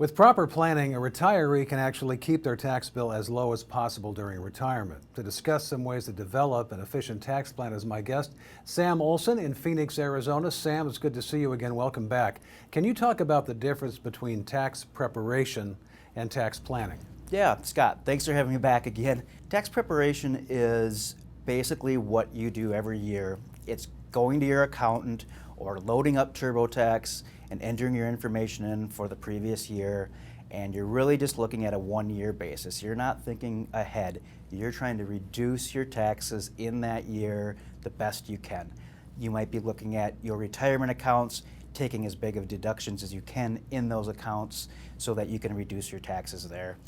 With proper planning, a retiree can actually keep their tax bill as low as possible during retirement. To discuss some ways to develop an efficient tax plan is my guest, Sam Olson in Phoenix, Arizona. Sam, it's good to see you again. Welcome back. Can you talk about the difference between tax preparation and tax planning? Yeah, Scott, thanks for having me back again. Tax preparation is basically what you do every year. It's going to your accountant or loading up TurboTax and entering your information in for the previous year, and you're really just looking at a one-year basis. You're not thinking ahead. You're trying to reduce your taxes in that year the best you can. You might be looking at your retirement accounts, taking as big of deductions as you can in those accounts so that you can reduce your taxes there.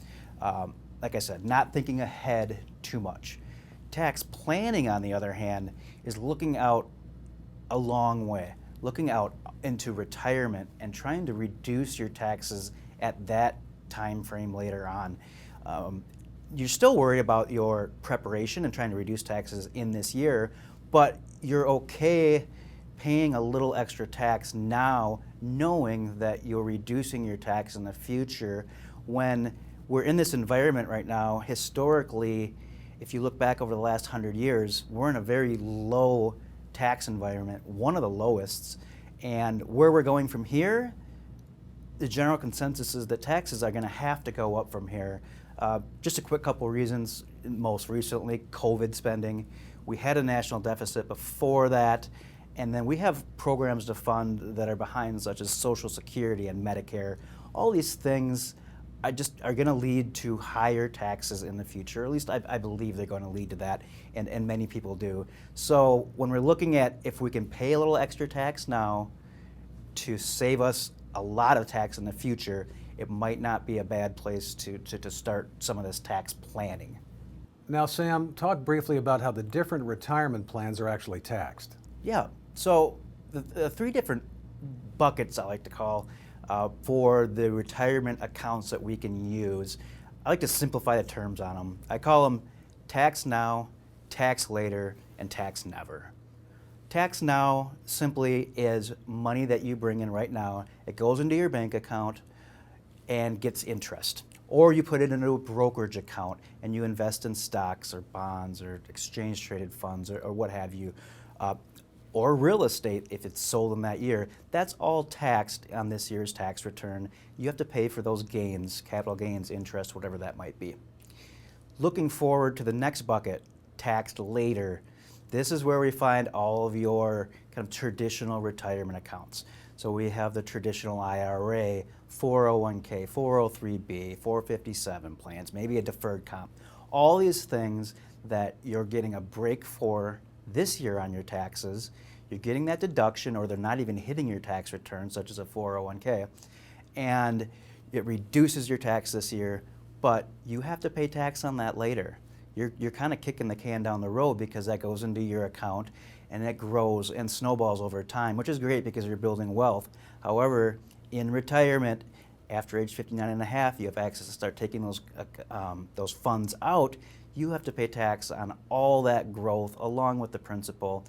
Like I said, not thinking ahead too much. Tax planning, on the other hand, is looking out a long way, looking out into retirement and trying to reduce your taxes at that time frame later on. You're still worried about your preparation and trying to reduce taxes in this year, but you're okay paying a little extra tax now, knowing that you're reducing your tax in the future. When we're in this environment right now, historically, if you look back over the last 100 years, we're in a very low tax environment, one of the lowest. And where we're going from here, the general consensus is that taxes are going to have to go up from here. Just a quick couple reasons. Most recently, COVID spending. We had a national deficit before that, and then we have programs to fund that are behind, such as Social Security and Medicare. All these things are going to lead to higher taxes in the future. At least I believe they're going to lead to that, and many people do. So when we're looking at if we can pay a little extra tax now to save us a lot of tax in the future, it might not be a bad place to start some of this tax planning. Now, Sam, talk briefly about how the different retirement plans are actually taxed. Yeah, so the three different buckets I like to call for the retirement accounts that we can use. I like to simplify the terms on them. I call them tax now, tax later, and tax never. Tax now simply is money that you bring in right now. It goes into your bank account and gets interest. Or you put it into a brokerage account and you invest in stocks or bonds or exchange traded funds or what have you. Or real estate if it's sold in that year. That's all taxed on this year's tax return. You have to pay for those gains, capital gains, interest, whatever that might be. Looking forward to the next bucket, taxed later. This is where we find all of your kind of traditional retirement accounts. So we have the traditional IRA, 401k, 403b, 457 plans, maybe a deferred comp. All these things that you're getting a break for this year on your taxes. You're getting that deduction, or they're not even hitting your tax return, such as a 401k, and it reduces your tax this year, but you have to pay tax on that later. You're kind of kicking the can down the road because that goes into your account and it grows and snowballs over time, which is great because you're building wealth. However, in retirement, after age 59 and a half, you have access to start taking those funds out. You have to pay tax on all that growth along with the principal.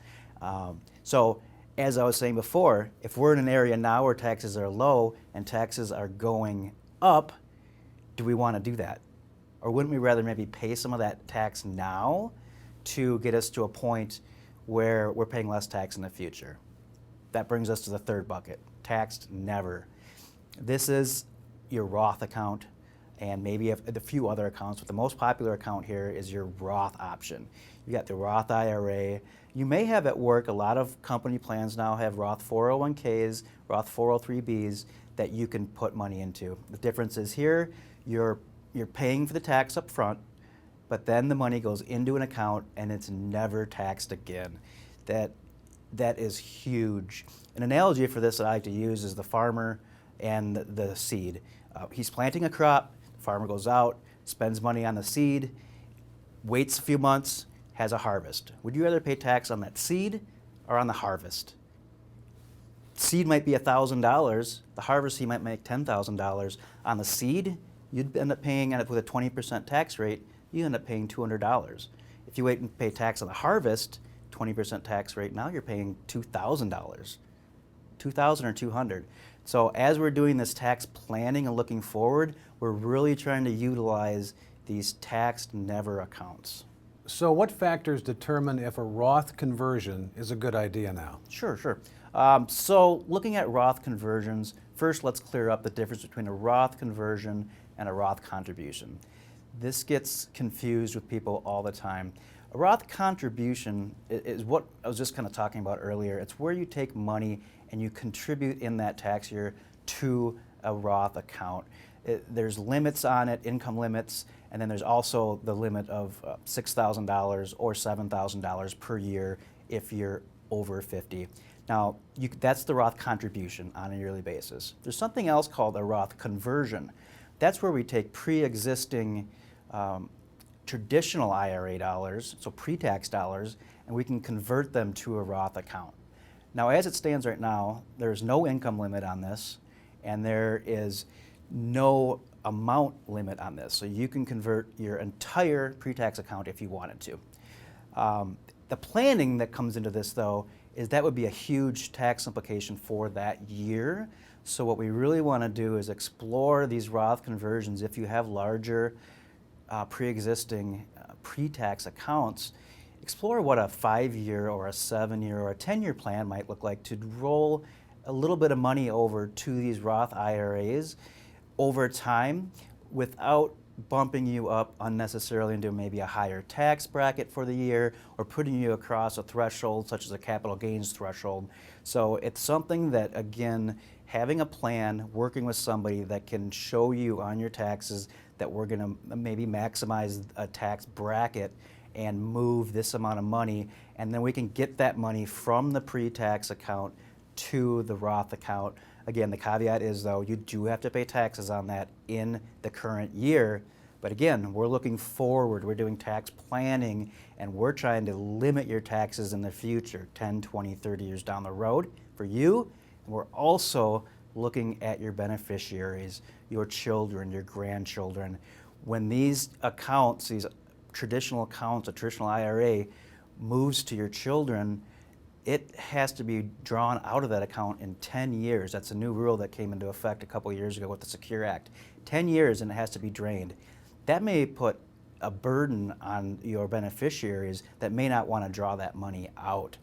So as I was saying before, if we're in an area now where taxes are low and taxes are going up, do we want to do that? Or wouldn't we rather maybe pay some of that tax now to get us to a point where we're paying less tax in the future? That brings us to the third bucket, taxed never. This is your Roth account and maybe a few other accounts, but the most popular account here is your Roth option. You got the Roth IRA. You may have at work, a lot of company plans now have Roth 401ks, Roth 403bs that you can put money into. The difference is here, you're paying for the tax up front, but then the money goes into an account and it's never taxed again. That is huge. An analogy for this that I like to use is the farmer and the seed. He's planting a crop, the farmer goes out, spends money on the seed, waits a few months, has a harvest. Would you rather pay tax on that seed or on the harvest? Seed might be $1,000, the harvest he might make $10,000. On the seed, you'd end up paying, with a 20% tax rate, you end up paying $200. If you wait and pay tax on the harvest, 20% tax rate, now you're paying $2,000. $2,000 or $200. So as we're doing this tax planning and looking forward, we're really trying to utilize these taxed never accounts. So what factors determine if a Roth conversion is a good idea now? Sure. So looking at Roth conversions, first let's clear up the difference between a Roth conversion and a Roth contribution. This gets confused with people all the time. A Roth contribution is what I was just kind of talking about earlier. It's where you take money and you contribute in that tax year to a Roth account. There's limits on it, income limits, and then there's also the limit of $6,000 or $7,000 per year if you're over 50. Now, that's the Roth contribution on a yearly basis. There's something else called a Roth conversion. That's where we take pre-existing traditional IRA dollars, so pre-tax dollars, and we can convert them to a Roth account. Now, as it stands right now, there's no income limit on this, and there is no amount limit on this. So you can convert your entire pre-tax account if you wanted to. The planning that comes into this, though, is that would be a huge tax implication for that year. So what we really want to do is explore these Roth conversions if you have larger pre-existing pre-tax accounts. Explore what a 5-year or a 7-year or a 10-year plan might look like to roll a little bit of money over to these Roth IRAs over time without bumping you up unnecessarily into maybe a higher tax bracket for the year or putting you across a threshold such as a capital gains threshold. So it's something that, again, having a plan, working with somebody that can show you on your taxes that we're going to maybe maximize a tax bracket and move this amount of money, and then we can get that money from the pre-tax account to the Roth account. Again, the caveat is, though, you do have to pay taxes on that in the current year. But again, we're looking forward. We're doing tax planning, and we're trying to limit your taxes in the future, 10, 20, 30 years down the road for you. And we're also looking at your beneficiaries, your children, your grandchildren. When these accounts, these traditional accounts, a traditional IRA, moves to your children, it has to be drawn out of that account in 10 years. That's a new rule that came into effect a couple of years ago with the Secure Act. 10 years and it has to be drained. That may put a burden on your beneficiaries that may not want to draw that money out.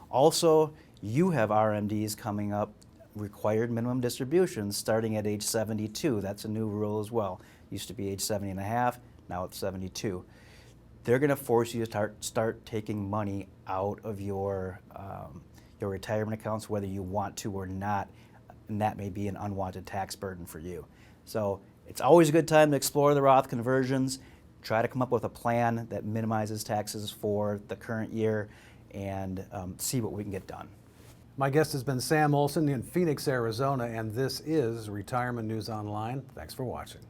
Also, you have RMDs coming up, required minimum distributions, starting at age 72. That's a new rule as well. Used to be age 70 and a half, now it's 72. They're going to force you to start taking money out of your retirement accounts, whether you want to or not, and that may be an unwanted tax burden for you. So it's always a good time to explore the Roth conversions, try to come up with a plan that minimizes taxes for the current year, and see what we can get done. My guest has been Sam Olson in Phoenix, Arizona, and this is Retirement News Online. Thanks for watching.